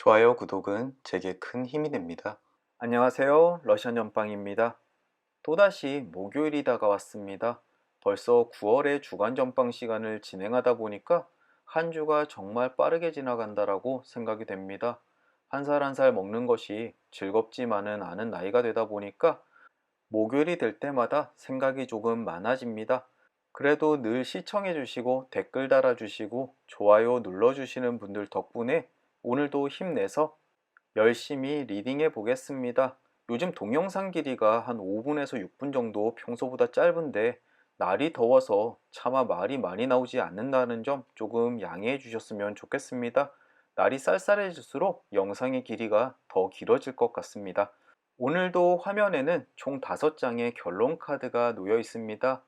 좋아요, 구독은 제게 큰 힘이 됩니다. 안녕하세요. 러시안 전빵입니다. 또다시 목요일이 다가왔습니다. 벌써 9월의 주간 전빵 시간을 진행하다 보니까 한 주가 정말 빠르게 지나간다라고 생각이 됩니다. 한 살 한 살 먹는 것이 즐겁지만은 않은 나이가 되다 보니까 목요일이 될 때마다 생각이 조금 많아집니다. 그래도 늘 시청해 주시고 댓글 달아 주시고 좋아요 눌러 주시는 분들 덕분에 오늘도 힘내서 열심히 리딩해 보겠습니다. 요즘 동영상 길이가 한 5분에서 6분 정도 평소보다 짧은데 날이 더워서 차마 말이 많이 나오지 않는다는 점 조금 양해해 주셨으면 좋겠습니다. 날이 쌀쌀해질수록 영상의 길이가 더 길어질 것 같습니다. 오늘도 화면에는 총 5장의 결론 카드가 놓여 있습니다.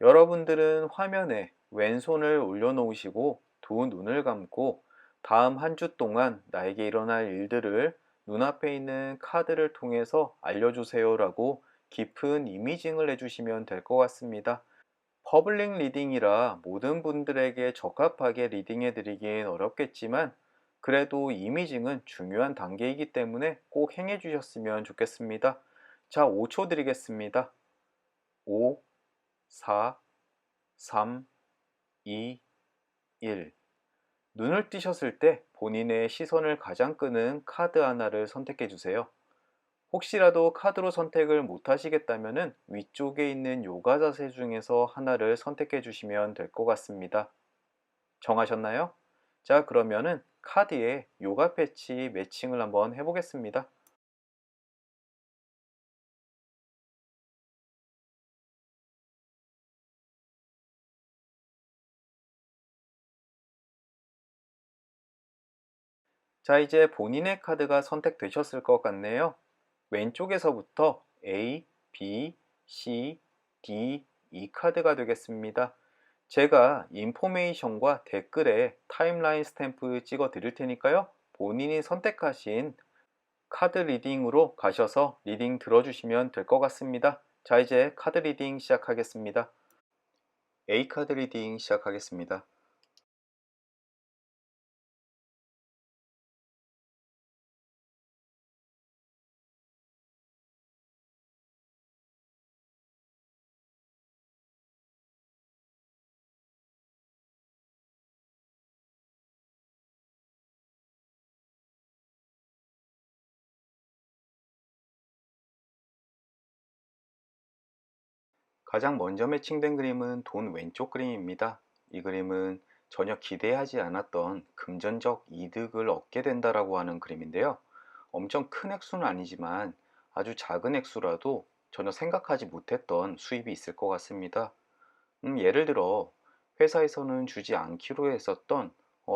여러분들은 화면에 왼손을 올려놓으시고 두 눈을 감고 다음 한 주 동안 나에게 일어날 일들을 눈앞에 있는 카드를 통해서 알려주세요 라고 깊은 이미징을 해주시면 될 것 같습니다. 퍼블릭 리딩이라 모든 분들에게 적합하게 리딩해 드리긴 어렵겠지만 그래도 이미징은 중요한 단계이기 때문에 꼭 행해 주셨으면 좋겠습니다. 자, 5초 드리겠습니다. 5, 4, 3, 2, 1. 눈을 뜨셨을 때 본인의 시선을 가장 끄는 카드 하나를 선택해 주세요. 혹시라도 카드로 선택을 못 하시겠다면 위쪽에 있는 요가 자세 중에서 하나를 선택해 주시면 될 것 같습니다. 정하셨나요? 자, 그러면은 카드에 요가 패치 매칭을 한번 해보겠습니다. 자, 이제 본인의 카드가 선택되셨을 것 같네요. 왼쪽에서부터 A, B, C, D, E 카드가 되겠습니다. 제가 인포메이션과 댓글에 타임라인 스탬프 찍어 드릴 테니까요. 본인이 선택하신 카드 리딩으로 가셔서 리딩 들어주시면 될 것 같습니다. 자, 이제 카드 리딩 시작하겠습니다. A 카드 리딩 시작하겠습니다. 가장 먼저 매칭된 그림은 돈 왼쪽 그림입니다. 이 그림은 전혀 기대하지 않았던 금전적 이득을 얻게 된다라고 하는 그림인데요. 엄청 큰 액수는 아니지만 아주 작은 액수라도 전혀 생각하지 못했던 수입이 있을 것 같습니다. 예를 들어 회사에서는 주지 않기로 했었던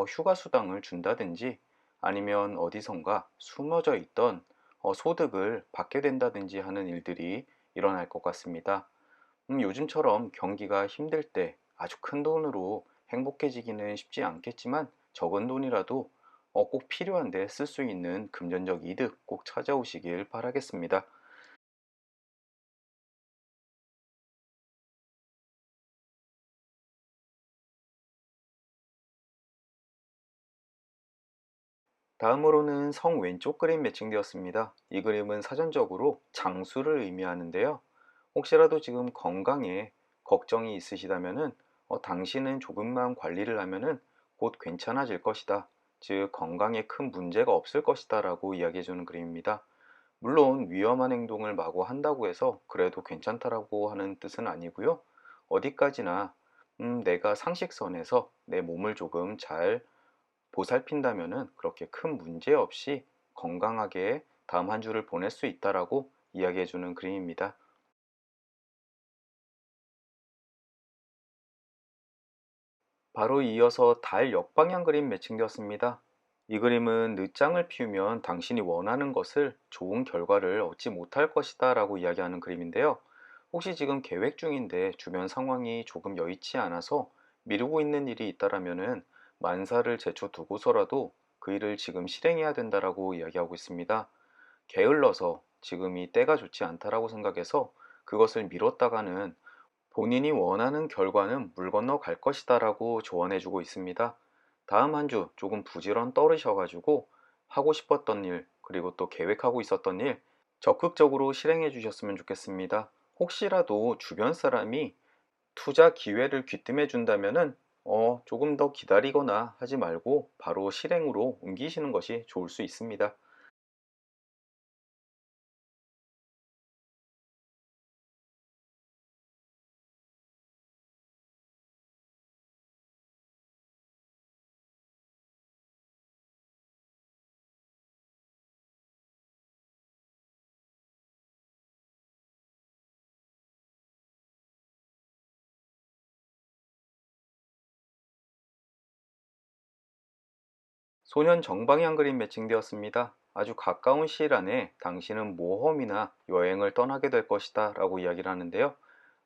휴가 수당을 준다든지 아니면 어디선가 숨어져 있던 소득을 받게 된다든지 하는 일들이 일어날 것 같습니다. 요즘처럼 경기가 힘들 때 아주 큰 돈으로 행복해지기는 쉽지 않겠지만 적은 돈이라도 꼭 필요한데 쓸 수 있는 금전적 이득 꼭 찾아오시길 바라겠습니다. 다음으로는 성 왼쪽 그림 매칭되었습니다. 이 그림은 사전적으로 장수를 의미하는데요. 혹시라도 지금 건강에 걱정이 있으시다면은 당신은 조금만 관리를 하면은 곧 괜찮아질 것이다. 즉 건강에 큰 문제가 없을 것이다 라고 이야기해 주는 그림입니다. 물론 위험한 행동을 마구 한다고 해서 그래도 괜찮다라고 하는 뜻은 아니고요. 어디까지나 내가 상식선에서 내 몸을 조금 잘 보살핀다면은 그렇게 큰 문제 없이 건강하게 다음 한 주를 보낼 수 있다라고 이야기해 주는 그림입니다. 바로 이어서 달 역방향 그림 매칭되었습니다. 이 그림은 늦장을 피우면 당신이 원하는 것을 좋은 결과를 얻지 못할 것이다 라고 이야기하는 그림인데요. 혹시 지금 계획 중인데 주변 상황이 조금 여의치 않아서 미루고 있는 일이 있다라면은 만사를 제쳐두고서라도 그 일을 지금 실행해야 된다라고 이야기하고 있습니다. 게을러서 지금이 때가 좋지 않다라고 생각해서 그것을 미뤘다가는 본인이 원하는 결과는 물 건너 갈 것이다 라고 조언해주고 있습니다. 다음 한 주 조금 부지런 떨으셔가지고 하고 싶었던 일, 그리고 또 계획하고 있었던 일 적극적으로 실행해 주셨으면 좋겠습니다. 혹시라도 주변 사람이 투자 기회를 귀뜸해 준다면은 조금 더 기다리거나 하지 말고 바로 실행으로 옮기시는 것이 좋을 수 있습니다. 소년 정방향 그림 매칭되었습니다. 아주 가까운 시일 안에 당신은 모험이나 여행을 떠나게 될 것이다 라고 이야기를 하는데요.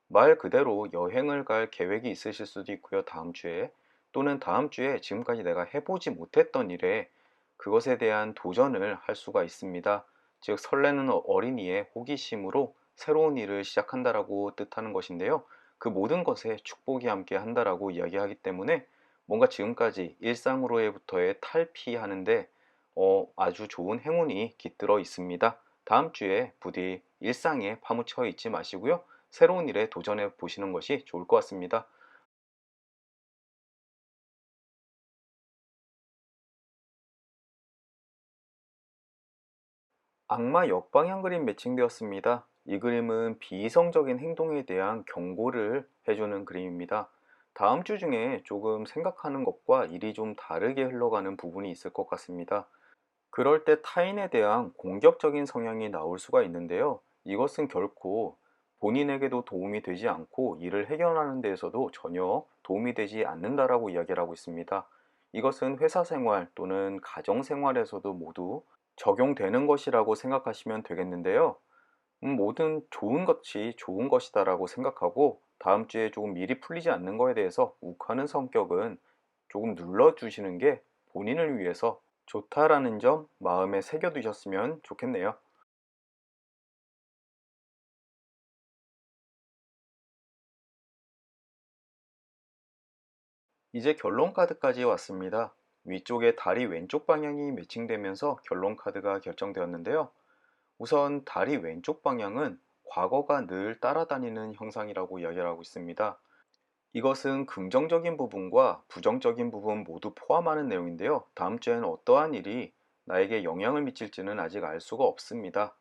말 그대로 여행을 갈 계획이 있으실 수도 있고요. 다음 주에 또는 다음 주에 지금까지 내가 해보지 못했던 일에 그것에 대한 도전을 할 수가 있습니다. 즉 설레는 어린이의 호기심으로 새로운 일을 시작한다라고 뜻하는 것인데요. 그 모든 것에 축복이 함께 한다라고 이야기하기 때문에 뭔가 지금까지 일상으로부터의 탈피하는데 아주 좋은 행운이 깃들어 있습니다. 다음 주에 부디 일상에 파묻혀 있지 마시고요. 새로운 일에 도전해 보시는 것이 좋을 것 같습니다. 악마 역방향 그림 매칭되었습니다. 이 그림은 비이성적인 행동에 대한 경고를 해주는 그림입니다. 다음 주 중에 조금 생각하는 것과 일이 좀 다르게 흘러가는 부분이 있을 것 같습니다. 그럴 때 타인에 대한 공격적인 성향이 나올 수가 있는데요. 이것은 결코 본인에게도 도움이 되지 않고 일을 해결하는 데에서도 전혀 도움이 되지 않는다라고 이야기를 하고 있습니다. 이것은 회사 생활 또는 가정 생활에서도 모두 적용되는 것이라고 생각하시면 되겠는데요. 모든 좋은 것이 좋은 것이다라고 생각하고 다음 주에 조금 일이 풀리지 않는 거에 대해서 욱하는 성격은 조금 눌러주시는 게 본인을 위해서 좋다라는 점 마음에 새겨두셨으면 좋겠네요. 이제 결론 카드까지 왔습니다. 위쪽에 다리 왼쪽 방향이 매칭되면서 결론 카드가 결정되었는데요. 우선 다리 왼쪽 방향은 과거가 늘 따라다니는 형상이라고 이야기를 하고 있습니다. 이것은 긍정적인 부분과 부정적인 부분 모두 포함하는 내용인데요. 다음 주에는 어떠한 일이 나에게 영향을 미칠지는 아직 알 수가 없습니다.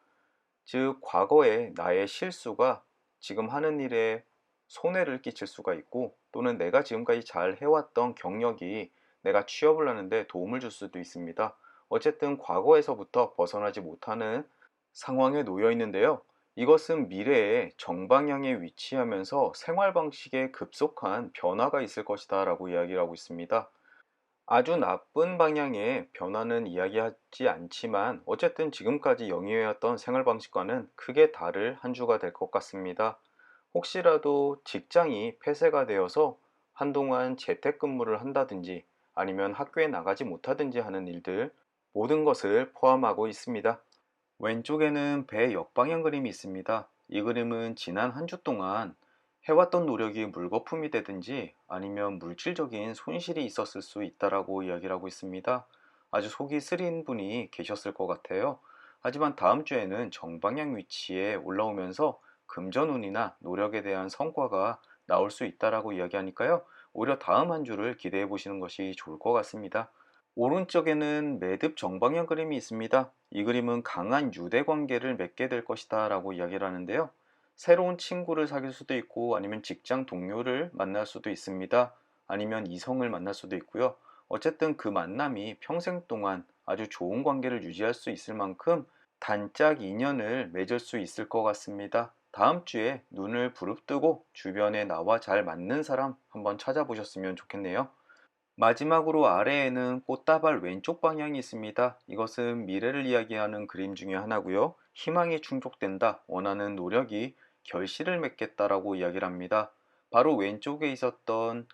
즉, 과거의 나의 실수가 지금 하는 일에 손해를 끼칠 수가 있고, 또는 내가 지금까지 잘 해왔던 경력이 내가 취업을 하는데 도움을 줄 수도 있습니다. 어쨌든 과거에서부터 벗어나지 못하는 상황에 놓여 있는데요. 이것은 미래에 정방향에 위치하면서 생활 방식에 급속한 변화가 있을 것이다 라고 이야기를 하고 있습니다. 아주 나쁜 방향의 변화는 이야기하지 않지만 어쨌든 지금까지 영위해왔던 생활 방식과는 크게 다를 한 주가 될 것 같습니다. 혹시라도 직장이 폐쇄가 되어서 한동안 재택근무를 한다든지 아니면 학교에 나가지 못하든지 하는 일들 모든 것을 포함하고 있습니다. 왼쪽에는 배 역방향 그림이 있습니다. 이 그림은 지난 한 주 동안 해왔던 노력이 물거품이 되든지 아니면 물질적인 손실이 있었을 수 있다라고 이야기를 하고 있습니다. 아주 속이 쓰린 분이 계셨을 것 같아요. 하지만 다음 주에는 정방향 위치에 올라오면서 금전운이나 노력에 대한 성과가 나올 수 있다라고 이야기하니까요. 오히려 다음 한 주를 기대해 보시는 것이 좋을 것 같습니다. 오른쪽에는 매듭 정방향 그림이 있습니다. 이 그림은 강한 유대 관계를 맺게 될 것이다 라고 이야기를 하는데요. 새로운 친구를 사귈 수도 있고 아니면 직장 동료를 만날 수도 있습니다. 아니면 이성을 만날 수도 있고요. 어쨌든 그 만남이 평생 동안 아주 좋은 관계를 유지할 수 있을 만큼 단짝 인연을 맺을 수 있을 것 같습니다. 다음 주에 눈을 부릅뜨고 주변에 나와 잘 맞는 사람 한번 찾아보셨으면 좋겠네요. 마지막으로 아래에는 꽃다발 왼쪽 방향이 있습니다. 이것은 미래를 이야기하는 그림 중에 하나고요. 희망이 충족된다, 원하는 노력이 결실을 맺겠다라고 이야기를 합니다. 바로 왼쪽에 있었던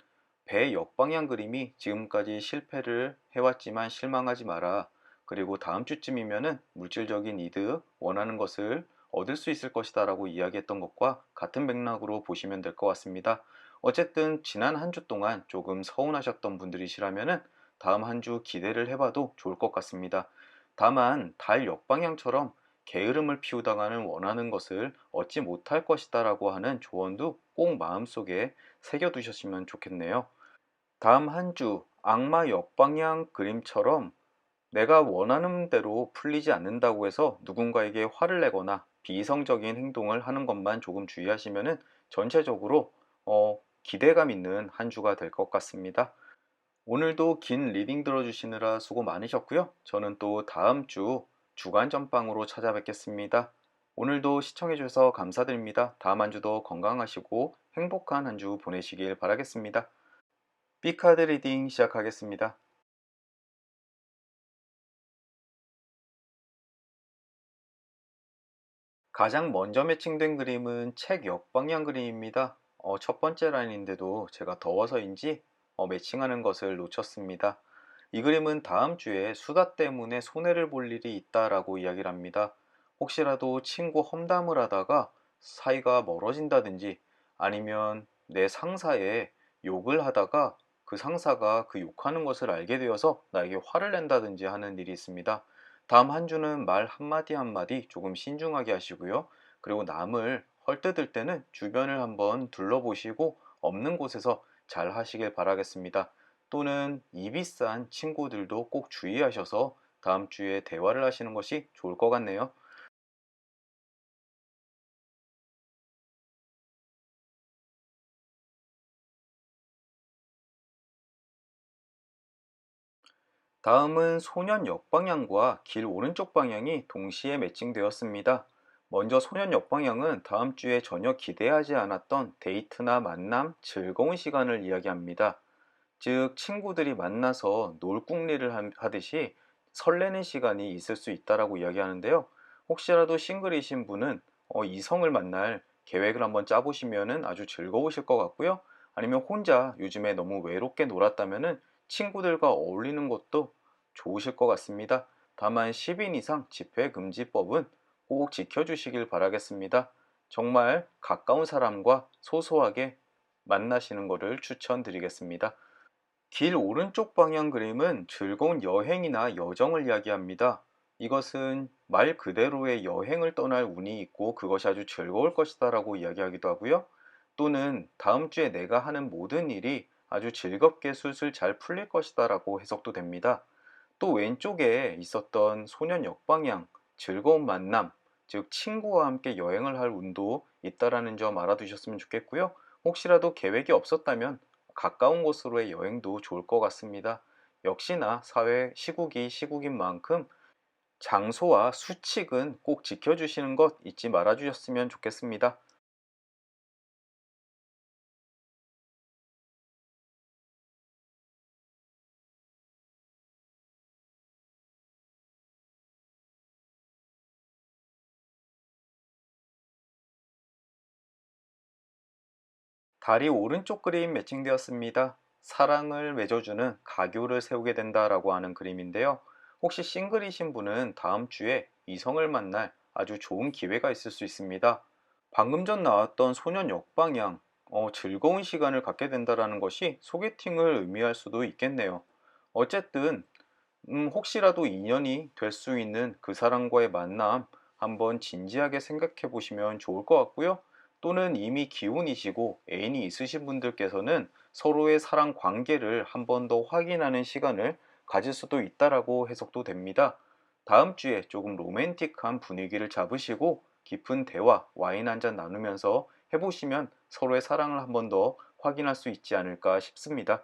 배 역방향 그림이 지금까지 실패를 해왔지만 실망하지 마라. 그리고 다음 주쯤이면은 물질적인 이득, 원하는 것을 얻을 수 있을 것이다 라고 이야기했던 것과 같은 맥락으로 보시면 될 것 같습니다. 어쨌든 지난 한 주 동안 조금 서운하셨던 분들이시라면은 다음 한 주 기대를 해봐도 좋을 것 같습니다. 다만 달 역방향처럼 게으름을 피우다가는 원하는 것을 얻지 못할 것이다라고 하는 조언도 꼭 마음속에 새겨두셨으면 좋겠네요. 다음 한 주 악마 역방향 그림처럼 내가 원하는 대로 풀리지 않는다고 해서 누군가에게 화를 내거나 비이성적인 행동을 하는 것만 조금 주의하시면은 전체적으로 기대감 있는 한 주가 될 것 같습니다. 오늘도 긴 리딩 들어주시느라 수고 많으셨고요. 저는 또 다음 주 주간 전방으로 찾아뵙겠습니다. 오늘도 시청해주셔서 감사드립니다. 다음 한 주도 건강하시고 행복한 한 주 보내시길 바라겠습니다. B카드 리딩 시작하겠습니다. 가장 먼저 매칭된 그림은 책 역방향 그림입니다. 첫 번째 라인인데도 제가 더워서인지 매칭하는 것을 놓쳤습니다. 이 그림은 다음 주에 수다 때문에 손해를 볼 일이 있다라고 이야기를 합니다. 혹시라도 친구 험담을 하다가 사이가 멀어진다든지 아니면 내 상사에 욕을 하다가 그 상사가 그 욕하는 것을 알게 되어서 나에게 화를 낸다든지 하는 일이 있습니다. 다음 한 주는 말 한마디 한마디 조금 신중하게 하시고요. 그리고 남을 헐뜯을 때는 주변을 한번 둘러보시고 없는 곳에서 잘 하시길 바라겠습니다. 또는 입이 싼 친구들도 꼭 주의하셔서 다음 주에 대화를 하시는 것이 좋을 것 같네요. 다음은 소년 역방향과 길 오른쪽 방향이 동시에 매칭되었습니다. 먼저 소년 역방향은 다음 주에 전혀 기대하지 않았던 데이트나 만남, 즐거운 시간을 이야기합니다. 즉, 친구들이 만나서 놀궁리를 하듯이 설레는 시간이 있을 수 있다라고 이야기하는데요. 혹시라도 싱글이신 분은 이성을 만날 계획을 한번 짜보시면 아주 즐거우실 것 같고요. 아니면 혼자 요즘에 너무 외롭게 놀았다면 친구들과 어울리는 것도 좋으실 것 같습니다. 다만 10인 이상 집회 금지법은 꼭 지켜주시길 바라겠습니다. 정말 가까운 사람과 소소하게 만나시는 것을 추천드리겠습니다. 길 오른쪽 방향 그림은 즐거운 여행이나 여정을 이야기합니다. 이것은 말 그대로의 여행을 떠날 운이 있고 그것이 아주 즐거울 것이다 라고 이야기하기도 하고요. 또는 다음 주에 내가 하는 모든 일이 아주 즐겁게 술술 잘 풀릴 것이다 라고 해석도 됩니다. 또 왼쪽에 있었던 소년 역방향, 즐거운 만남, 즉 친구와 함께 여행을 할 운도 있다라는 점 알아두셨으면 좋겠고요. 혹시라도 계획이 없었다면 가까운 곳으로의 여행도 좋을 것 같습니다. 역시나 사회 시국이 시국인 만큼 장소와 수칙은 꼭 지켜주시는 것 잊지 말아 주셨으면 좋겠습니다. 다리 오른쪽 그림 매칭되었습니다. 사랑을 맺어주는 가교를 세우게 된다라고 하는 그림인데요. 혹시 싱글이신 분은 다음 주에 이성을 만날 아주 좋은 기회가 있을 수 있습니다. 방금 전 나왔던 소년 역방향, 즐거운 시간을 갖게 된다라는 것이 소개팅을 의미할 수도 있겠네요. 어쨌든 혹시라도 인연이 될 수 있는 그 사람과의 만남 한번 진지하게 생각해 보시면 좋을 것 같고요. 또는 이미 기혼이시고 애인이 있으신 분들께서는 서로의 사랑 관계를 한 번 더 확인하는 시간을 가질 수도 있다라고 해석도 됩니다. 다음 주에 조금 로맨틱한 분위기를 잡으시고 깊은 대화, 와인 한 잔 나누면서 해보시면 서로의 사랑을 한 번 더 확인할 수 있지 않을까 싶습니다.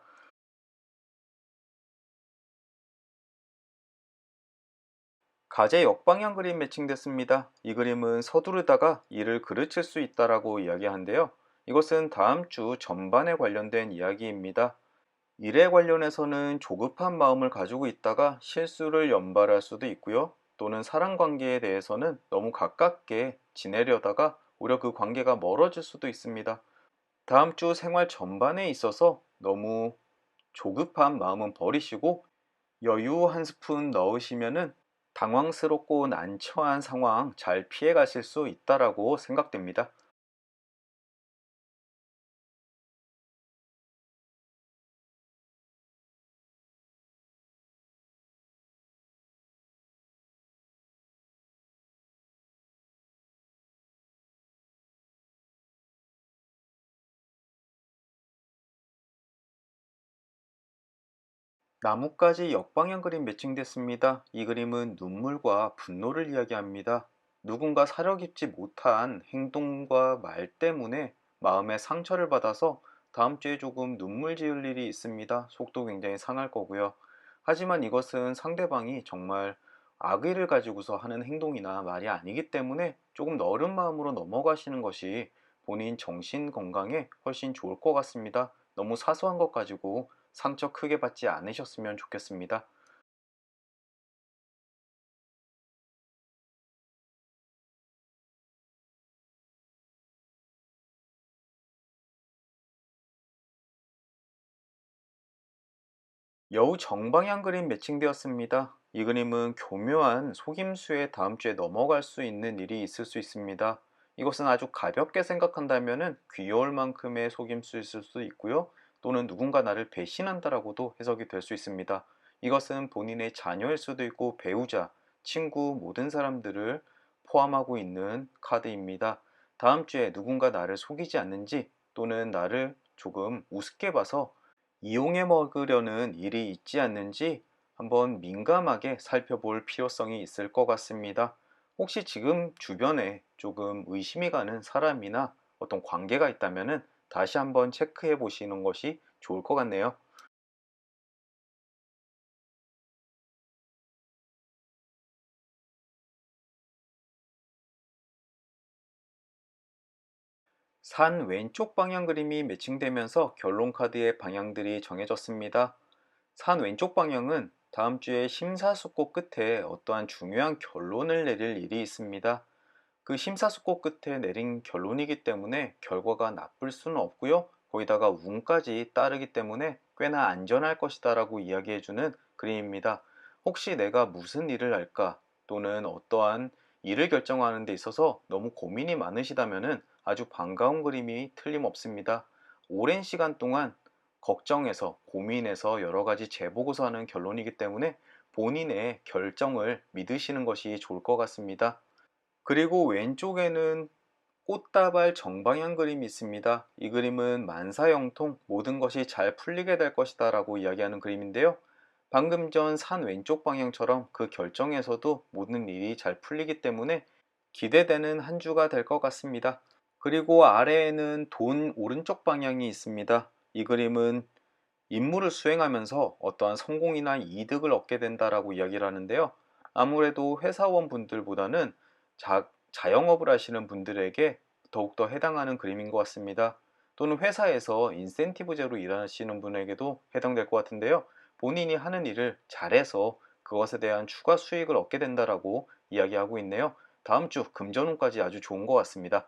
가제 역방향 그림 매칭됐습니다. 이 그림은 서두르다가 일을 그르칠 수 있다라고 이야기하는데요. 이것은 다음 주 전반에 관련된 이야기입니다. 일에 관련해서는 조급한 마음을 가지고 있다가 실수를 연발할 수도 있고요. 또는 사람 관계에 대해서는 너무 가깝게 지내려다가 오히려 그 관계가 멀어질 수도 있습니다. 다음 주 생활 전반에 있어서 너무 조급한 마음은 버리시고 여유 한 스푼 넣으시면은 당황스럽고 난처한 상황 잘 피해 가실 수 있다라고 생각됩니다. 나뭇가지 역방향 그림 매칭됐습니다. 이 그림은 눈물과 분노를 이야기합니다. 누군가 사려 깊지 못한 행동과 말 때문에 마음에 상처를 받아서 다음 주에 조금 눈물 지을 일이 있습니다. 속도 굉장히 상할 거고요. 하지만 이것은 상대방이 정말 악의를 가지고서 하는 행동이나 말이 아니기 때문에 조금 너른 마음으로 넘어가시는 것이 본인 정신 건강에 훨씬 좋을 것 같습니다. 너무 사소한 것 가지고 상처 크게 받지 않으셨으면 좋겠습니다. 여우 정방향 그림 매칭되었습니다. 이 그림은 교묘한 속임수에 다음 주에 넘어갈 수 있는 일이 있을 수 있습니다. 이것은 아주 가볍게 생각한다면 귀여울 만큼의 속임수일 수도 있고요. 또는 누군가 나를 배신한다라고도 해석이 될 수 있습니다. 이것은 본인의 자녀일 수도 있고 배우자, 친구, 모든 사람들을 포함하고 있는 카드입니다. 다음 주에 누군가 나를 속이지 않는지 또는 나를 조금 우습게 봐서 이용해 먹으려는 일이 있지 않는지 한번 민감하게 살펴볼 필요성이 있을 것 같습니다. 혹시 지금 주변에 조금 의심이 가는 사람이나 어떤 관계가 있다면 다시 한번 체크해 보시는 것이 좋을 것 같네요. 산 왼쪽 방향 그림이 매칭되면서 결론 카드의 방향들이 정해졌습니다. 산 왼쪽 방향은 다음 주에 심사숙고 끝에 어떠한 중요한 결론을 내릴 일이 있습니다. 그 심사숙고 끝에 내린 결론이기 때문에 결과가 나쁠 수는 없고요. 거기다가 운까지 따르기 때문에 꽤나 안전할 것이다 라고 이야기해주는 그림입니다. 혹시 내가 무슨 일을 할까 또는 어떠한 일을 결정하는 데 있어서 너무 고민이 많으시다면 아주 반가운 그림이 틀림없습니다. 오랜 시간 동안 걱정해서 고민해서 여러 가지 재보고서 하는 결론이기 때문에 본인의 결정을 믿으시는 것이 좋을 것 같습니다. 그리고 왼쪽에는 꽃다발 정방향 그림이 있습니다. 이 그림은 만사형통 모든 것이 잘 풀리게 될 것이다 라고 이야기하는 그림인데요. 방금 전 산 왼쪽 방향처럼 그 결정에서도 모든 일이 잘 풀리기 때문에 기대되는 한 주가 될 것 같습니다. 그리고 아래에는 돈 오른쪽 방향이 있습니다. 이 그림은 임무를 수행하면서 어떠한 성공이나 이득을 얻게 된다라고 이야기를 하는데요. 아무래도 회사원 분들보다는 자영업을 하시는 분들에게 더욱더 해당하는 그림인 것 같습니다. 또는 회사에서 인센티브제로 일하시는 분에게도 해당될 것 같은데요. 본인이 하는 일을 잘해서 그것에 대한 추가 수익을 얻게 된다라고 이야기하고 있네요. 다음 주 금전운까지 아주 좋은 것 같습니다.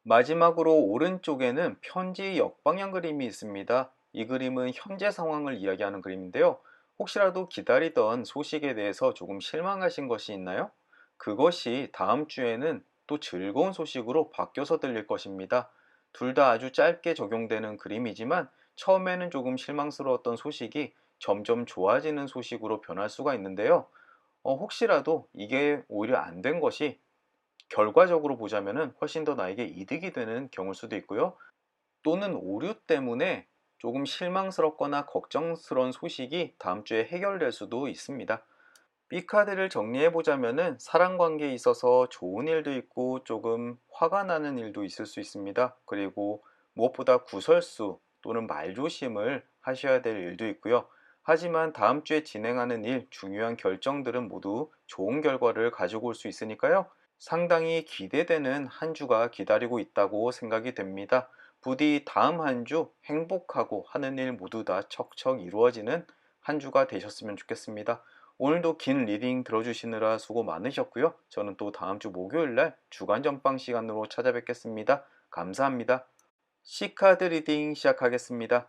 마지막으로 오른쪽에는 편지 역방향 그림이 있습니다. 이 그림은 현재 상황을 이야기하는 그림인데요. 혹시라도 기다리던 소식에 대해서 조금 실망하신 것이 있나요? 그것이 다음 주에는 또 즐거운 소식으로 바뀌어서 들릴 것입니다. 둘 다 아주 짧게 적용되는 그림이지만 처음에는 조금 실망스러웠던 소식이 점점 좋아지는 소식으로 변할 수가 있는데요. 혹시라도 이게 오히려 안 된 것이 결과적으로 보자면은 훨씬 더 나에게 이득이 되는 경우일 수도 있고요. 또는 오류 때문에 조금 실망스럽거나 걱정스러운 소식이 다음 주에 해결될 수도 있습니다. B카드를 정리해 보자면은 사람 관계에 있어서 좋은 일도 있고 조금 화가 나는 일도 있을 수 있습니다. 그리고 무엇보다 구설수 또는 말조심을 하셔야 될 일도 있고요. 하지만 다음 주에 진행하는 일, 중요한 결정들은 모두 좋은 결과를 가지고 올 수 있으니까요. 상당히 기대되는 한 주가 기다리고 있다고 생각이 됩니다. 부디 다음 한 주 행복하고 하는 일 모두 다 척척 이루어지는 한 주가 되셨으면 좋겠습니다. 오늘도 긴 리딩 들어주시느라 수고 많으셨고요. 저는 또 다음 주 목요일 날 주간 전방 시간으로 찾아뵙겠습니다. 감사합니다. C카드 리딩 시작하겠습니다.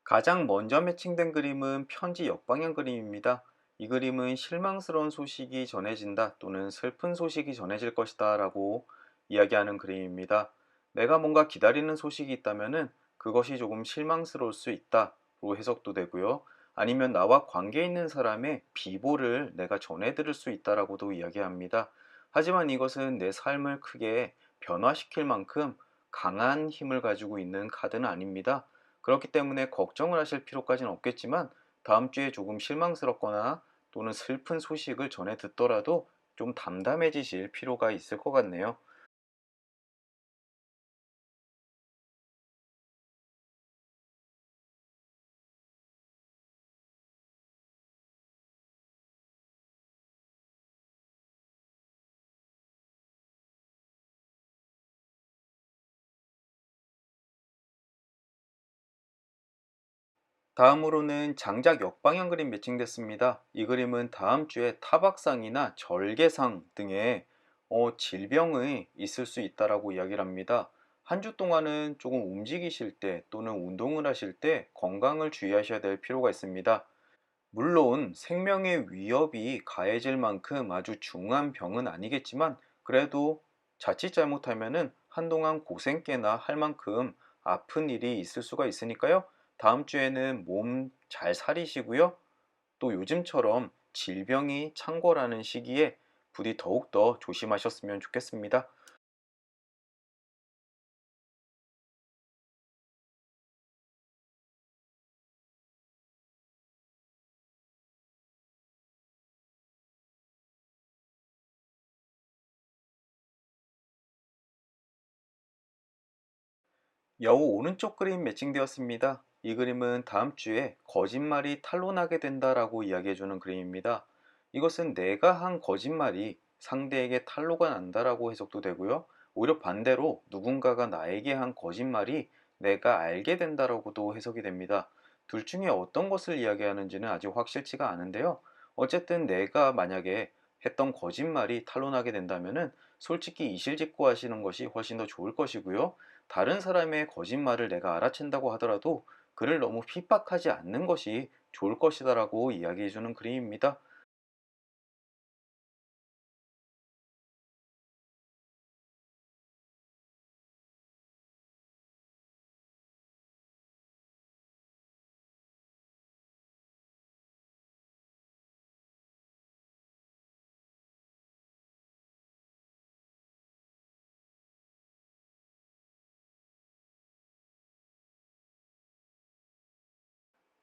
가장 먼저 매칭된 그림은 편지 역방향 그림입니다. 이 그림은 실망스러운 소식이 전해진다 또는 슬픈 소식이 전해질 것이다 라고 이야기하는 그림입니다. 내가 뭔가 기다리는 소식이 있다면 그것이 조금 실망스러울 수 있다로 해석도 되고요. 아니면 나와 관계 있는 사람의 비보를 내가 전해들을 수 있다라고도 이야기합니다. 하지만 이것은 내 삶을 크게 변화시킬 만큼 강한 힘을 가지고 있는 카드는 아닙니다. 그렇기 때문에 걱정을 하실 필요까지는 없겠지만 다음 주에 조금 실망스럽거나 또는 슬픈 소식을 전해 듣더라도 좀 담담해지실 필요가 있을 것 같네요. 다음으로는 장작 역방향 그림 매칭됐습니다. 이 그림은 다음 주에 타박상이나 절개상 등의 질병이 있을 수 있다라고 이야기를 합니다. 한 주 동안은 조금 움직이실 때 또는 운동을 하실 때 건강을 주의하셔야 될 필요가 있습니다. 물론 생명의 위협이 가해질 만큼 아주 중한 병은 아니겠지만 그래도 자칫 잘못하면은 한동안 고생께나 할 만큼 아픈 일이 있을 수가 있으니까요. 다음 주에는 몸 잘 사리시고요. 또 요즘처럼 질병이 창궐하는 시기에 부디 더욱더 조심하셨으면 좋겠습니다. 여우 오른쪽 그림 매칭되었습니다. 이 그림은 다음 주에 거짓말이 탄로나게 된다라고 이야기해주는 그림입니다. 이것은 내가 한 거짓말이 상대에게 탄로가 난다라고 해석도 되고요. 오히려 반대로 누군가가 나에게 한 거짓말이 내가 알게 된다라고도 해석이 됩니다. 둘 중에 어떤 것을 이야기하는지는 아직 확실치가 않은데요. 어쨌든 내가 만약에 했던 거짓말이 탄로나게 된다면은 솔직히 이실직고 하시는 것이 훨씬 더 좋을 것이고요. 다른 사람의 거짓말을 내가 알아챈다고 하더라도 그를 너무 핍박하지 않는 것이 좋을 것이다라고 이야기해주는 그림입니다.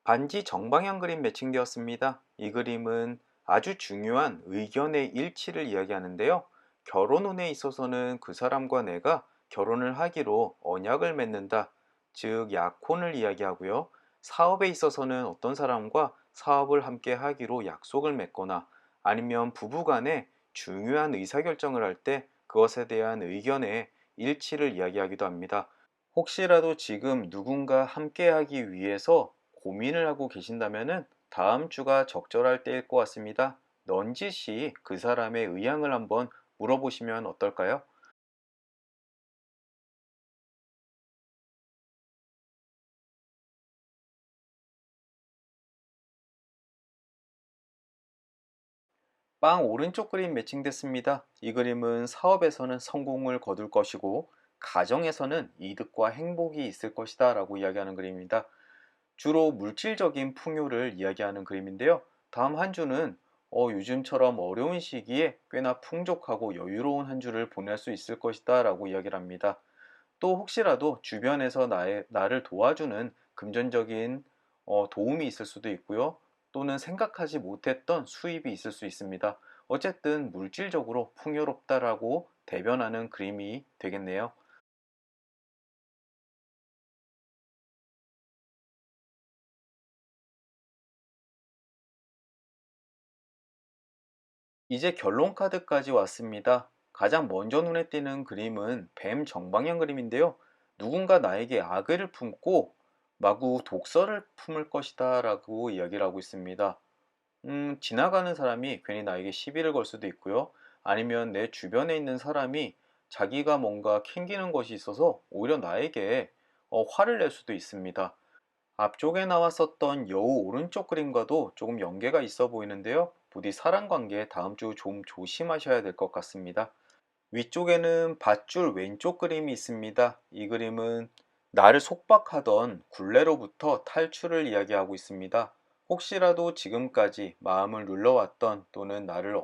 반지 정방향 그림 매칭되었습니다. 이 그림은 아주 중요한 의견의 일치를 이야기하는데요. 결혼 운에 있어서는 그 사람과 내가 결혼을 하기로 언약을 맺는다. 즉, 약혼을 이야기하고요. 사업에 있어서는 어떤 사람과 사업을 함께 하기로 약속을 맺거나 아니면 부부 간에 중요한 의사결정을 할 때 그것에 대한 의견의 일치를 이야기하기도 합니다. 혹시라도 지금 누군가 함께하기 위해서 고민을 하고 계신다면은 다음 주가 적절할 때일 것 같습니다. 넌지시 그 사람의 의향을 한번 물어보시면 어떨까요? 빵 오른쪽 그림 매칭됐습니다. 이 그림은 사업에서는 성공을 거둘 것이고 가정에서는 이득과 행복이 있을 것이다 라고 이야기하는 그림입니다. 주로 물질적인 풍요를 이야기하는 그림인데요. 다음 한 주는 요즘처럼 어려운 시기에 꽤나 풍족하고 여유로운 한 주를 보낼 수 있을 것이다 라고 이야기를 합니다. 또 혹시라도 주변에서 나를 도와주는 금전적인 도움이 있을 수도 있고요. 또는 생각하지 못했던 수입이 있을 수 있습니다. 어쨌든 물질적으로 풍요롭다라고 대변하는 그림이 되겠네요. 이제 결론 카드까지 왔습니다. 가장 먼저 눈에 띄는 그림은 뱀 정방향 그림인데요. 누군가 나에게 악의를 품고 마구 독설을 품을 것이다 라고 이야기를 하고 있습니다. 지나가는 사람이 괜히 나에게 시비를 걸 수도 있고요. 아니면 내 주변에 있는 사람이 자기가 뭔가 캥기는 것이 있어서 오히려 나에게 화를 낼 수도 있습니다. 앞쪽에 나왔었던 여우 오른쪽 그림과도 조금 연계가 있어 보이는데요. 부디 사람 관계 다음 주 좀 조심하셔야 될 것 같습니다. 위쪽에는 밧줄 왼쪽 그림이 있습니다. 이 그림은 나를 속박하던 굴레로부터 탈출을 이야기하고 있습니다. 혹시라도 지금까지 마음을 눌러왔던 또는 나를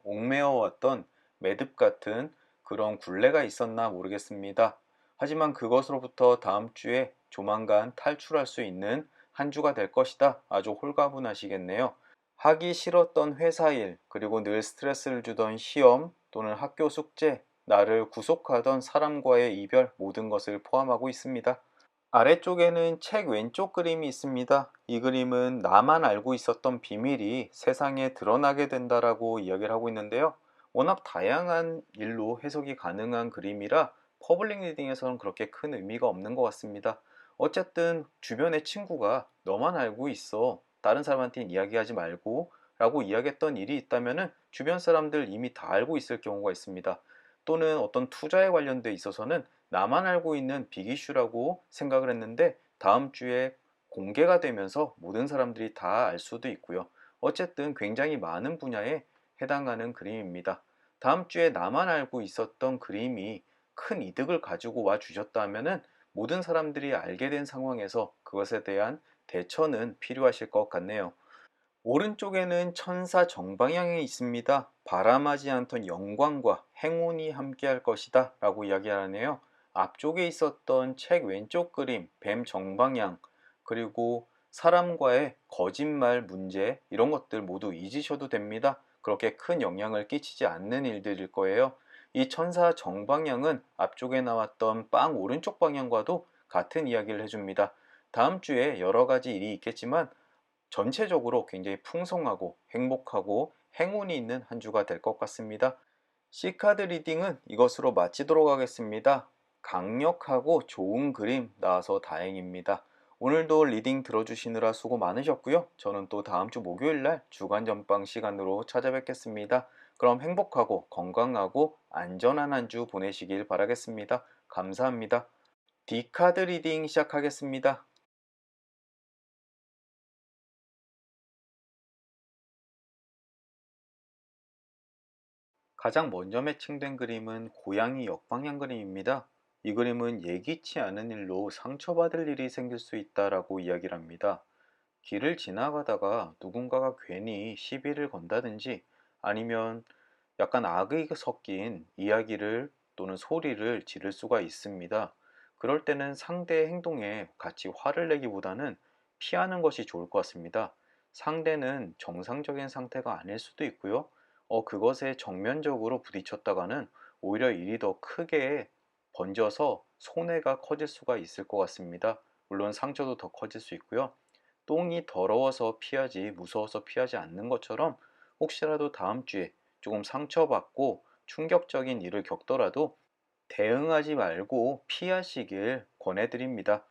얽매어왔던 매듭 같은 그런 굴레가 있었나 모르겠습니다. 하지만 그것으로부터 다음 주에 조만간 탈출할 수 있는 한 주가 될 것이다. 아주 홀가분하시겠네요. 하기 싫었던 회사 일, 그리고 늘 스트레스를 주던 시험 또는 학교 숙제, 나를 구속하던 사람과의 이별, 모든 것을 포함하고 있습니다. 아래쪽에는 책 왼쪽 그림이 있습니다. 이 그림은 나만 알고 있었던 비밀이 세상에 드러나게 된다라고 이야기를 하고 있는데요. 워낙 다양한 일로 해석이 가능한 그림이라 퍼블릭 리딩에서는 그렇게 큰 의미가 없는 것 같습니다. 어쨌든 주변의 친구가 너만 알고 있어, 다른 사람한테는 이야기하지 말고 라고 이야기했던 일이 있다면 주변 사람들 이미 다 알고 있을 경우가 있습니다. 또는 어떤 투자에 관련돼 있어서는 나만 알고 있는 빅 이슈라고 생각을 했는데 다음 주에 공개가 되면서 모든 사람들이 다 알 수도 있고요. 어쨌든 굉장히 많은 분야에 해당하는 그림입니다. 다음 주에 나만 알고 있었던 그림이 큰 이득을 가지고 와 주셨다면은 모든 사람들이 알게 된 상황에서 그것에 대한 대처는 필요하실 것 같네요. 오른쪽에는 천사 정방향이 있습니다. 바람하지 않던 영광과 행운이 함께할 것이다 라고 이야기하네요. 앞쪽에 있었던 책 왼쪽 그림, 뱀 정방향, 그리고 사람과의 거짓말 문제, 이런 것들 모두 잊으셔도 됩니다. 그렇게 큰 영향을 끼치지 않는 일들일 거예요. 이 천사 정방향은 앞쪽에 나왔던 빵 오른쪽 방향과도 같은 이야기를 해줍니다. 다음 주에 여러 가지 일이 있겠지만 전체적으로 굉장히 풍성하고 행복하고 행운이 있는 한 주가 될 것 같습니다. C카드 리딩은 이것으로 마치도록 하겠습니다. 강력하고 좋은 그림 나와서 다행입니다. 오늘도 리딩 들어주시느라 수고 많으셨고요. 저는 또 다음 주 목요일 날 주간 전방 시간으로 찾아뵙겠습니다. 그럼 행복하고 건강하고 안전한 한 주 보내시길 바라겠습니다. 감사합니다. D카드 리딩 시작하겠습니다. 가장 먼저 매칭된 그림은 고양이 역방향 그림입니다. 이 그림은 예기치 않은 일로 상처받을 일이 생길 수 있다라고 이야기를 합니다. 길을 지나가다가 누군가가 괜히 시비를 건다든지 아니면 약간 악의 섞인 이야기를 또는 소리를 지를 수가 있습니다. 그럴 때는 상대의 행동에 같이 화를 내기보다는 피하는 것이 좋을 것 같습니다. 상대는 정상적인 상태가 아닐 수도 있고요. 그것에 정면적으로 부딪혔다가는 오히려 일이 더 크게 번져서 손해가 커질 수가 있을 것 같습니다. 물론 상처도 더 커질 수 있고요. 똥이 더러워서 피하지 무서워서 피하지 않는 것처럼 혹시라도 다음 주에 조금 상처받고 충격적인 일을 겪더라도 대응하지 말고 피하시길 권해드립니다.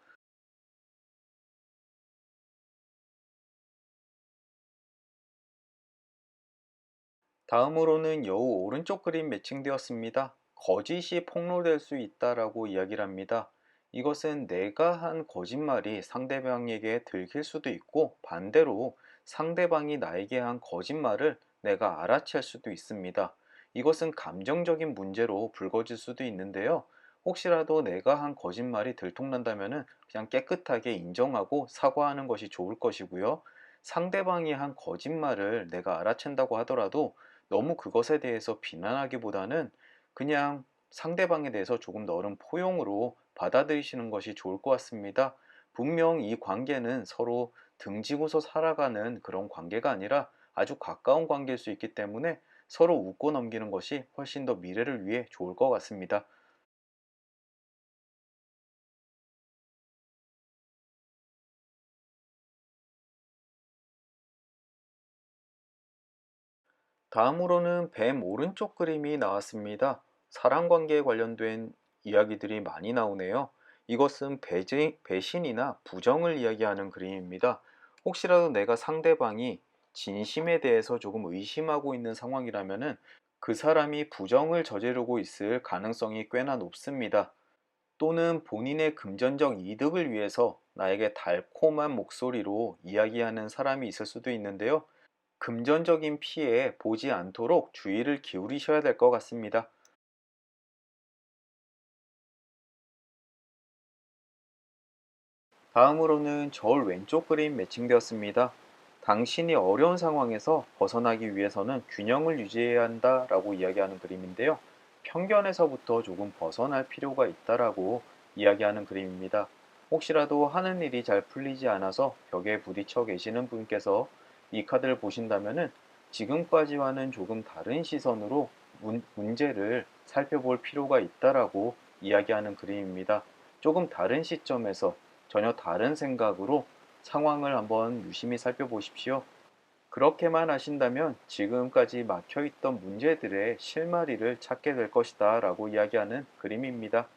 다음으로는 여우 오른쪽 그림 매칭되었습니다. 거짓이 폭로될 수 있다라고 이야기를 합니다. 이것은 내가 한 거짓말이 상대방에게 들킬 수도 있고 반대로 상대방이 나에게 한 거짓말을 내가 알아챌 수도 있습니다. 이것은 감정적인 문제로 불거질 수도 있는데요. 혹시라도 내가 한 거짓말이 들통난다면 그냥 깨끗하게 인정하고 사과하는 것이 좋을 것이고요. 상대방이 한 거짓말을 내가 알아챈다고 하더라도 너무 그것에 대해서 비난하기보다는 그냥 상대방에 대해서 조금 더 어른 포용으로 받아들이시는 것이 좋을 것 같습니다. 분명 이 관계는 서로 등지고서 살아가는 그런 관계가 아니라 아주 가까운 관계일 수 있기 때문에 서로 웃고 넘기는 것이 훨씬 더 미래를 위해 좋을 것 같습니다. 다음으로는 뱀 오른쪽 그림이 나왔습니다. 사람 관계에 관련된 이야기들이 많이 나오네요. 이것은 배신이나 부정을 이야기하는 그림입니다. 혹시라도 내가 상대방이 진심에 대해서 조금 의심하고 있는 상황이라면 그 사람이 부정을 저지르고 있을 가능성이 꽤나 높습니다. 또는 본인의 금전적 이득을 위해서 나에게 달콤한 목소리로 이야기하는 사람이 있을 수도 있는데요. 금전적인 피해 보지 않도록 주의를 기울이셔야 될 것 같습니다. 다음으로는 저울 왼쪽 그림 매칭되었습니다. 당신이 어려운 상황에서 벗어나기 위해서는 균형을 유지해야 한다라고 이야기하는 그림인데요. 편견에서부터 조금 벗어날 필요가 있다라고 이야기하는 그림입니다. 혹시라도 하는 일이 잘 풀리지 않아서 벽에 부딪혀 계시는 분께서 이 카드를 보신다면은 지금까지와는 조금 다른 시선으로 문제를 살펴볼 필요가 있다라고 이야기하는 그림입니다. 조금 다른 시점에서 전혀 다른 생각으로 상황을 한번 유심히 살펴보십시오. 그렇게만 하신다면 지금까지 막혀있던 문제들의 실마리를 찾게 될 것이다 라고 이야기하는 그림입니다.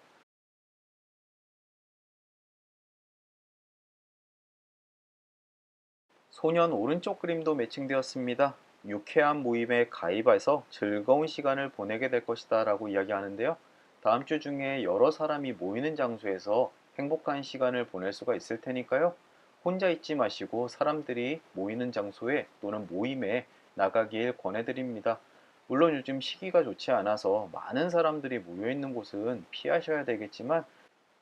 소년 오른쪽 그림도 매칭되었습니다. 유쾌한 모임에 가입해서 즐거운 시간을 보내게 될 것이다 라고 이야기하는데요. 다음 주 중에 여러 사람이 모이는 장소에서 행복한 시간을 보낼 수가 있을 테니까요. 혼자 있지 마시고 사람들이 모이는 장소에 또는 모임에 나가길 권해드립니다. 물론 요즘 시기가 좋지 않아서 많은 사람들이 모여 있는 곳은 피하셔야 되겠지만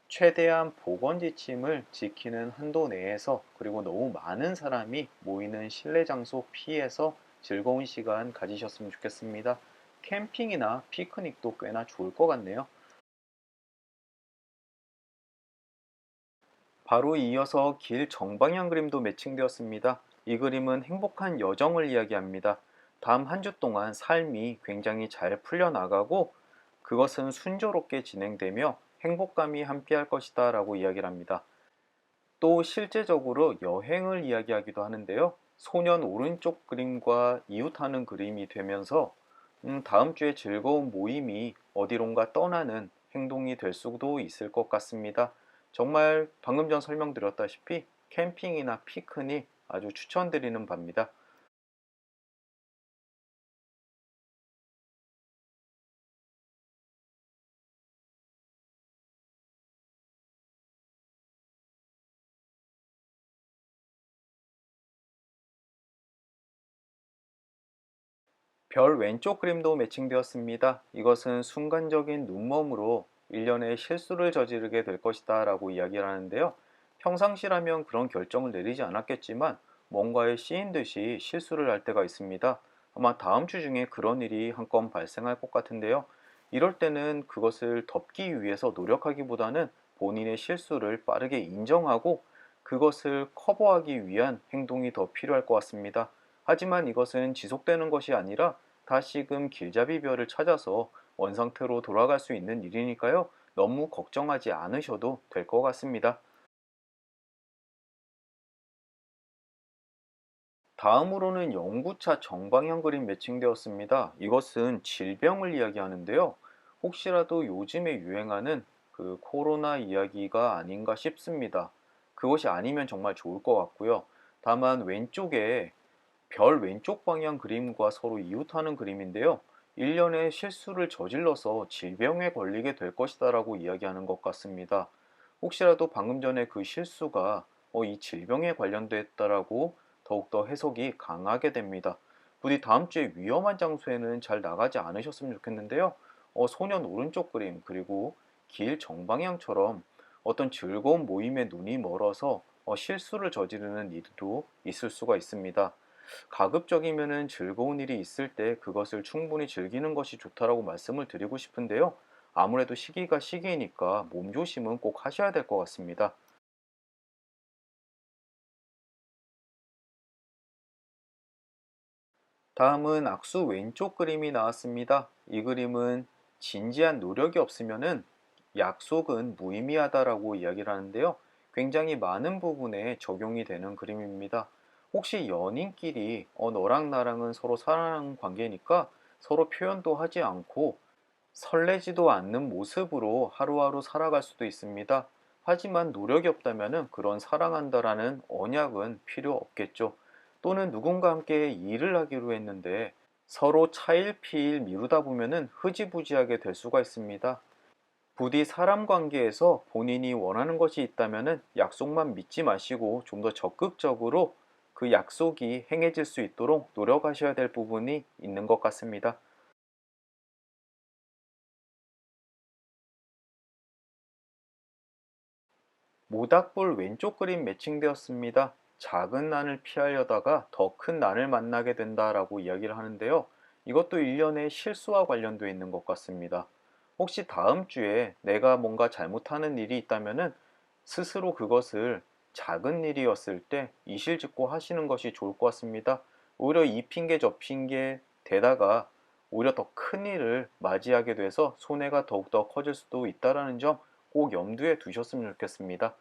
최대한 보건 지침을 지키는 한도 내에서 그리고 너무 많은 사람이 모이는 실내 장소 피해서 즐거운 시간 가지셨으면 좋겠습니다. 캠핑이나 피크닉도 꽤나 좋을 것 같네요. 바로 이어서 길 정방향 그림도 매칭되었습니다. 이 그림은 행복한 여정을 이야기합니다. 다음 한 주 동안 삶이 굉장히 잘 풀려나가고 그것은 순조롭게 진행되며 행복감이 함께할 것이다 라고 이야기를 합니다. 또 실제적으로 여행을 이야기하기도 하는데요. 소년 오른쪽 그림과 이웃하는 그림이 되면서 다음 주에 즐거운 모임이 어디론가 떠나는 행동이 될 수도 있을 것 같습니다. 정말 방금 전 설명드렸다시피 캠핑이나 피크닉 아주 추천드리는 바입니다. 별 왼쪽 그림도 매칭되었습니다. 이것은 순간적인 눈멈으로 일련의 실수를 저지르게 될 것이다 라고 이야기를 하는데요. 평상시라면 그런 결정을 내리지 않았겠지만 뭔가에 씌인 듯이 실수를 할 때가 있습니다. 아마 다음 주 중에 그런 일이 한 건 발생할 것 같은데요. 이럴 때는 그것을 덮기 위해서 노력하기보다는 본인의 실수를 빠르게 인정하고 그것을 커버하기 위한 행동이 더 필요할 것 같습니다. 하지만 이것은 지속되는 것이 아니라 다시금 길잡이별을 찾아서 원상태로 돌아갈 수 있는 일이니까요. 너무 걱정하지 않으셔도 될 것 같습니다. 다음으로는 연구차 정방향 그림 매칭되었습니다. 이것은 질병을 이야기하는데요. 혹시라도 요즘에 유행하는 그 코로나 이야기가 아닌가 싶습니다. 그것이 아니면 정말 좋을 것 같고요. 다만 왼쪽에 별 왼쪽 방향 그림과 서로 이웃하는 그림인데요. 일련의 실수를 저질러서 질병에 걸리게 될 것이다라고 이야기하는 것 같습니다. 혹시라도 방금 전에 그 실수가 이 질병에 관련됐다라고 더욱더 해석이 강하게 됩니다. 부디 다음 주에 위험한 장소에는 잘 나가지 않으셨으면 좋겠는데요. 소년 오른쪽 그림 그리고 길 정방향처럼 어떤 즐거운 모임에 눈이 멀어서 실수를 저지르는 일도 있을 수가 있습니다. 가급적이면은 즐거운 일이 있을 때 그것을 충분히 즐기는 것이 좋다라고 말씀을 드리고 싶은데요. 아무래도 시기가 시기이니까 몸조심은 꼭 하셔야 될 것 같습니다. 다음은 악수 왼쪽 그림이 나왔습니다. 이 그림은 진지한 노력이 없으면은 약속은 무의미하다라고 이야기를 하는데요. 굉장히 많은 부분에 적용이 되는 그림입니다. 혹시 연인끼리 너랑 나랑은 서로 사랑하는 관계니까 서로 표현도 하지 않고 설레지도 않는 모습으로 하루하루 살아갈 수도 있습니다. 하지만 노력이 없다면 그런 사랑한다라는 언약은 필요 없겠죠. 또는 누군가 함께 일을 하기로 했는데 서로 차일피일 미루다 보면 흐지부지하게 될 수가 있습니다. 부디 사람 관계에서 본인이 원하는 것이 있다면 약속만 믿지 마시고 좀 더 적극적으로 그 약속이 행해질 수 있도록 노력하셔야 될 부분이 있는 것 같습니다. 모닥불 왼쪽 그림 매칭되었습니다. 작은 난을 피하려다가 더 큰 난을 만나게 된다라고 이야기를 하는데요. 이것도 일련의 실수와 관련되어 있는 것 같습니다. 혹시 다음 주에 내가 뭔가 잘못하는 일이 있다면은 스스로 그것을 작은 일이었을 때 이실직고 하시는 것이 좋을 것 같습니다. 오히려 이 핑계 저 핑계 대다가 오히려 더 큰 일을 맞이하게 돼서 손해가 더욱더 커질 수도 있다는 점 꼭 염두에 두셨으면 좋겠습니다.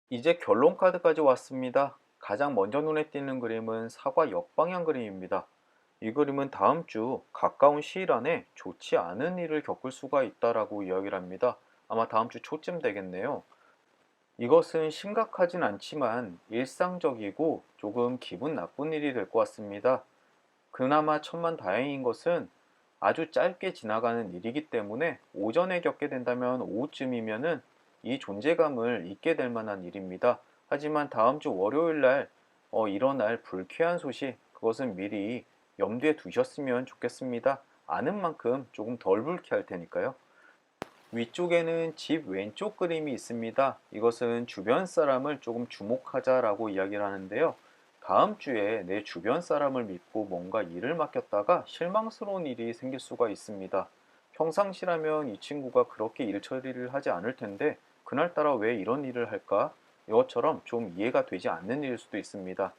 이제 결론 카드까지 왔습니다. 가장 먼저 눈에 띄는 그림은 사과 역방향 그림입니다. 이 그림은 다음 주 가까운 시일 안에 좋지 않은 일을 겪을 수가 있다라고 이야기를 합니다. 아마 다음 주 초쯤 되겠네요. 이것은 심각하진 않지만 일상적이고 조금 기분 나쁜 일이 될 것 같습니다. 그나마 천만다행인 것은 아주 짧게 지나가는 일이기 때문에 오전에 겪게 된다면 오후쯤이면은 이 존재감을 잊게 될 만한 일입니다. 하지만 다음 주 월요일 날 일어날 불쾌한 소식, 그것은 미리 염두에 두셨으면 좋겠습니다. 아는 만큼 조금 덜 불쾌할 테니까요. 위쪽에는 집 왼쪽 그림이 있습니다. 이것은 주변 사람을 조금 주목하자라고 이야기를 하는데요. 다음 주에 내 주변 사람을 믿고 뭔가 일을 맡겼다가 실망스러운 일이 생길 수가 있습니다. 평상시라면 이 친구가 그렇게 일 처리를 하지 않을 텐데 그날따라 왜 이런 일을 할까? 이것처럼 좀 이해가 되지 않는 일일 수도 있습니다.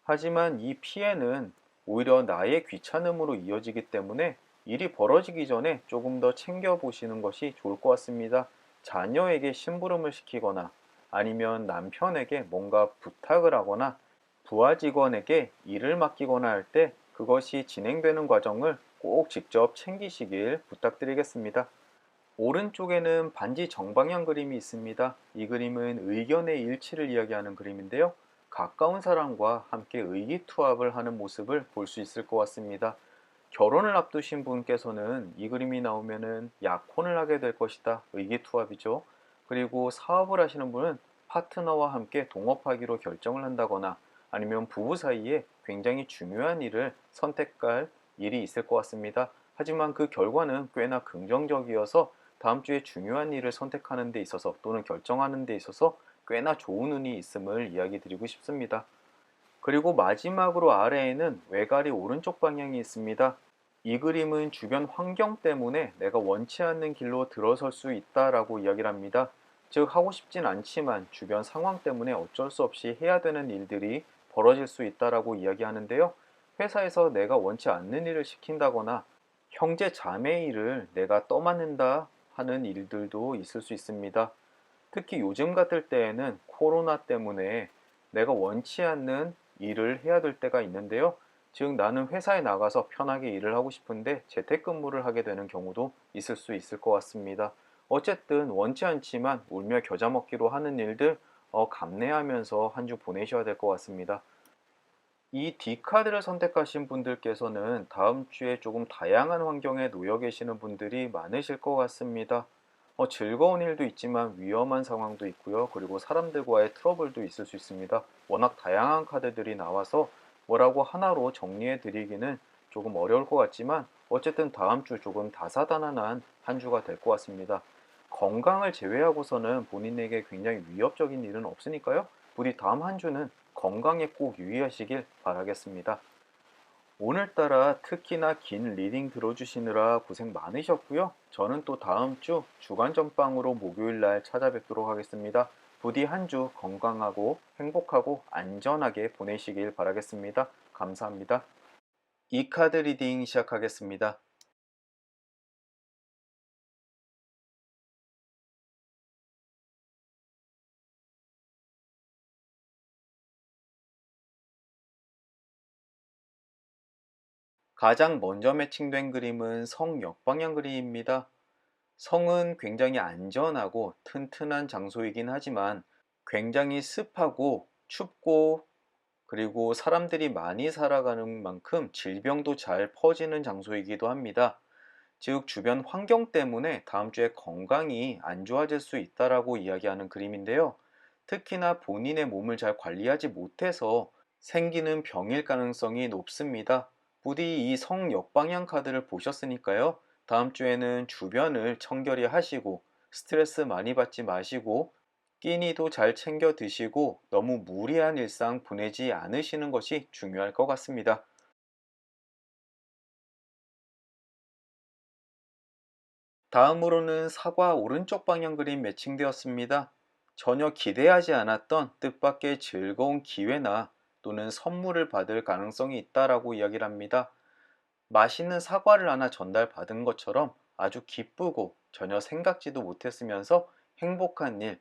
하지만 이 피해는 오히려 나의 귀찮음으로 이어지기 때문에 일이 벌어지기 전에 조금 더 챙겨보시는 것이 좋을 것 같습니다. 자녀에게 심부름을 시키거나 아니면 남편에게 뭔가 부탁을 하거나 부하 직원에게 일을 맡기거나 할 때 그것이 진행되는 과정을 꼭 직접 챙기시길 부탁드리겠습니다. 오른쪽에는 반지 정방향 그림이 있습니다. 이 그림은 의견의 일치를 이야기하는 그림인데요. 가까운 사람과 함께 의기투합을 하는 모습을 볼 수 있을 것 같습니다. 결혼을 앞두신 분께서는 이 그림이 나오면은 약혼을 하게 될 것이다. 의기투합이죠. 그리고 사업을 하시는 분은 파트너와 함께 동업하기로 결정을 한다거나 아니면 부부 사이에 굉장히 중요한 일을 선택할 일이 있을 것 같습니다. 하지만 그 결과는 꽤나 긍정적이어서 다음 주에 중요한 일을 선택하는 데 있어서 또는 결정하는 데 있어서 꽤나 좋은 운이 있음을 이야기 드리고 싶습니다. 그리고 마지막으로 아래에는 외가리 오른쪽 방향이 있습니다. 이 그림은 주변 환경 때문에 내가 원치 않는 길로 들어설 수 있다라고 이야기를 합니다. 즉 하고 싶진 않지만 주변 상황 때문에 어쩔 수 없이 해야 되는 일들이 벌어질 수 있다라고 이야기하는데요. 회사에서 내가 원치 않는 일을 시킨다거나 형제 자매 일을 내가 떠맡는다 하는 일들도 있을 수 있습니다. 특히 요즘 같을 때에는 코로나 때문에 내가 원치 않는 일을 해야 될 때가 있는데요. 즉 나는 회사에 나가서 편하게 일을 하고 싶은데 재택근무를 하게 되는 경우도 있을 수 있을 것 같습니다. 어쨌든 원치 않지만 울며 겨자 먹기로 하는 일들 감내하면서 한 주 보내셔야 될 것 같습니다. 이 D카드를 선택하신 분들께서는 다음 주에 조금 다양한 환경에 놓여 계시는 분들이 많으실 것 같습니다. 즐거운 일도 있지만 위험한 상황도 있고요. 그리고 사람들과의 트러블도 있을 수 있습니다. 워낙 다양한 카드들이 나와서 뭐라고 하나로 정리해 드리기는 조금 어려울 것 같지만 어쨌든 다음 주 조금 다사다난한 한 주가 될 것 같습니다. 건강을 제외하고서는 본인에게 굉장히 위협적인 일은 없으니까요. 부디 다음 한 주는 건강에 꼭 유의하시길 바라겠습니다. 오늘따라 특히나 긴 리딩 들어주시느라 고생 많으셨고요. 저는 또 다음 주 주간 전방으로 목요일 날 찾아뵙도록 하겠습니다. 부디 한 주 건강하고 행복하고 안전하게 보내시길 바라겠습니다. 감사합니다. 이 카드 리딩 시작하겠습니다. 가장 먼저 매칭된 그림은 성 역방향 그림입니다. 성은 굉장히 안전하고 튼튼한 장소이긴 하지만 굉장히 습하고 춥고 그리고 사람들이 많이 살아가는 만큼 질병도 잘 퍼지는 장소이기도 합니다. 즉 주변 환경 때문에 다음 주에 건강이 안 좋아질 수 있다라고 이야기하는 그림인데요. 특히나 본인의 몸을 잘 관리하지 못해서 생기는 병일 가능성이 높습니다. 부디 이 성 역방향 카드를 보셨으니까요. 다음 주에는 주변을 청결히 하시고 스트레스 많이 받지 마시고 끼니도 잘 챙겨 드시고 너무 무리한 일상 보내지 않으시는 것이 중요할 것 같습니다. 다음으로는 사과 오른쪽 방향 그림 매칭되었습니다. 전혀 기대하지 않았던 뜻밖의 즐거운 기회나 또는 선물을 받을 가능성이 있다라고 이야기를 합니다. 맛있는 사과를 하나 전달받은 것처럼 아주 기쁘고 전혀 생각지도 못했으면서 행복한 일,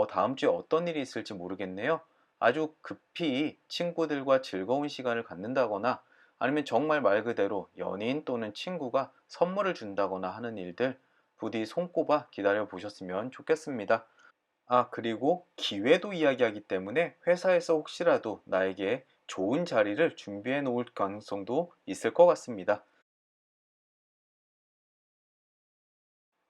다음 주에 어떤 일이 있을지 모르겠네요. 아주 급히 친구들과 즐거운 시간을 갖는다거나 아니면 정말 말 그대로 연인 또는 친구가 선물을 준다거나 하는 일들 부디 손꼽아 기다려 보셨으면 좋겠습니다. 아, 그리고 기회도 이야기하기 때문에 회사에서 혹시라도 나에게 좋은 자리를 준비해 놓을 가능성도 있을 것 같습니다.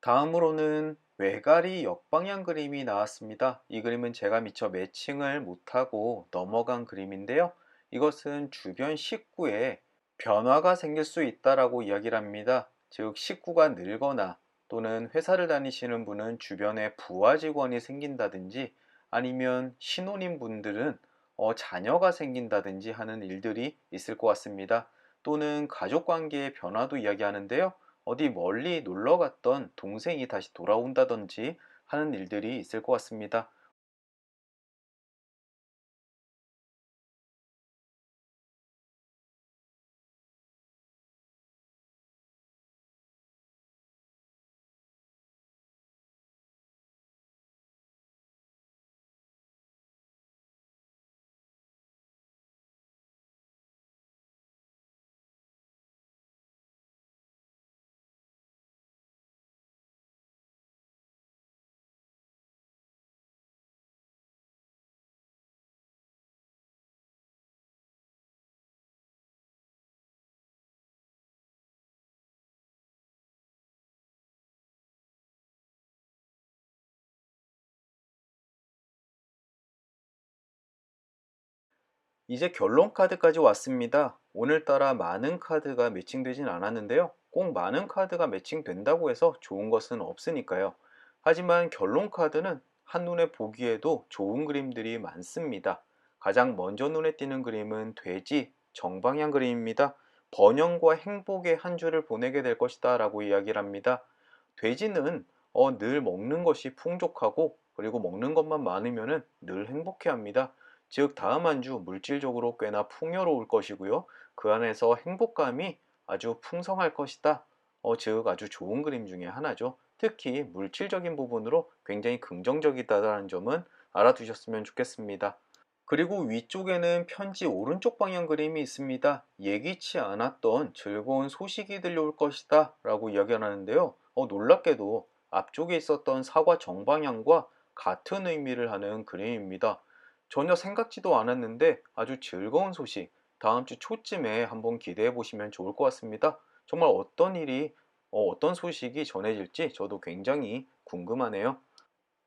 다음으로는 외가리 역방향 그림이 나왔습니다. 이 그림은 제가 미처 매칭을 못하고 넘어간 그림인데요. 이것은 주변 식구에 변화가 생길 수 있다라고 이야기를 합니다. 즉, 식구가 늙거나 또는 회사를 다니시는 분은 주변에 부하 직원이 생긴다든지 아니면 신혼인 분들은 자녀가 생긴다든지 하는 일들이 있을 것 같습니다. 또는 가족 관계의 변화도 이야기하는데요. 어디 멀리 놀러 갔던 동생이 다시 돌아온다든지 하는 일들이 있을 것 같습니다. 이제 결론 카드까지 왔습니다. 오늘따라 많은 카드가 매칭되진 않았는데요. 꼭 많은 카드가 매칭된다고 해서 좋은 것은 없으니까요. 하지만 결론 카드는 한눈에 보기에도 좋은 그림들이 많습니다. 가장 먼저 눈에 띄는 그림은 돼지 정방향 그림입니다. 번영과 행복의 한 주를 보내게 될 것이다 라고 이야기를 합니다. 돼지는 늘 먹는 것이 풍족하고 그리고 먹는 것만 많으면 늘 행복해 합니다. 즉 다음 한 주 물질적으로 꽤나 풍요로울 것이고요. 그 안에서 행복감이 아주 풍성할 것이다. 즉 아주 좋은 그림 중에 하나죠. 특히 물질적인 부분으로 굉장히 긍정적이다라는 점은 알아두셨으면 좋겠습니다. 그리고 위쪽에는 편지 오른쪽 방향 그림이 있습니다. 예기치 않았던 즐거운 소식이 들려올 것이다 라고 이야기하는데요. 놀랍게도 앞쪽에 있었던 사과 정방향과 같은 의미를 하는 그림입니다. 전혀 생각지도 않았는데 아주 즐거운 소식, 다음 주 초쯤에 한번 기대해 보시면 좋을 것 같습니다. 정말 어떤 일이, 어떤 소식이 전해질지 저도 굉장히 궁금하네요.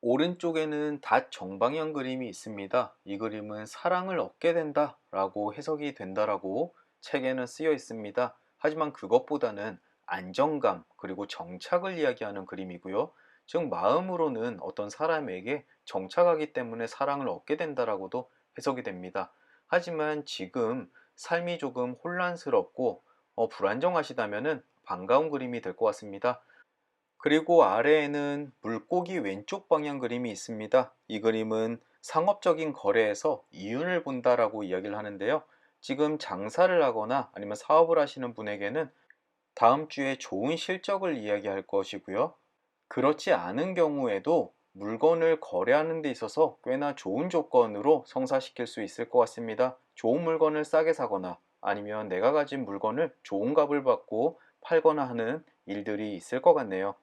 오른쪽에는 닷 정방향 그림이 있습니다. 이 그림은 사랑을 얻게 된다 라고 해석이 된다라고 책에는 쓰여 있습니다. 하지만 그것보다는 안정감 그리고 정착을 이야기하는 그림이고요. 즉 마음으로는 어떤 사람에게 정착하기 때문에 사랑을 얻게 된다라고도 해석이 됩니다. 하지만 지금 삶이 조금 혼란스럽고 불안정하시다면은 반가운 그림이 될 것 같습니다. 그리고 아래에는 물고기 왼쪽 방향 그림이 있습니다. 이 그림은 상업적인 거래에서 이윤을 본다라고 이야기를 하는데요. 지금 장사를 하거나 아니면 사업을 하시는 분에게는 다음 주에 좋은 실적을 이야기할 것이고요. 그렇지 않은 경우에도 물건을 거래하는 데 있어서 꽤나 좋은 조건으로 성사시킬 수 있을 것 같습니다. 좋은 물건을 싸게 사거나 아니면 내가 가진 물건을 좋은 값을 받고 팔거나 하는 일들이 있을 것 같네요.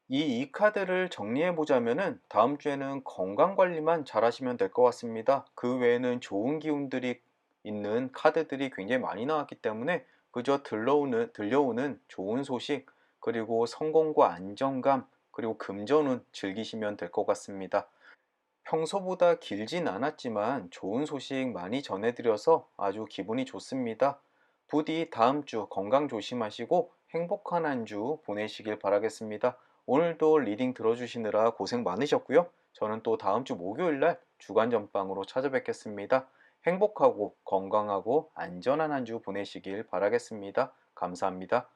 이 카드를 정리해 보자면은 다음 주에는 건강 관리만 잘 하시면 될 것 같습니다. 그 외에는 좋은 기운들이 있는 카드들이 굉장히 많이 나왔기 때문에 그저 들려오는 좋은 소식, 그리고 성공과 안정감, 그리고 금전운 즐기시면 될 것 같습니다. 평소보다 길진 않았지만 좋은 소식 많이 전해드려서 아주 기분이 좋습니다. 부디 다음 주 건강 조심하시고 행복한 한 주 보내시길 바라겠습니다. 오늘도 리딩 들어주시느라 고생 많으셨고요. 저는 또 다음 주 목요일 날 주간 전빵으로 찾아뵙겠습니다. 행복하고 건강하고 안전한 한 주 보내시길 바라겠습니다. 감사합니다.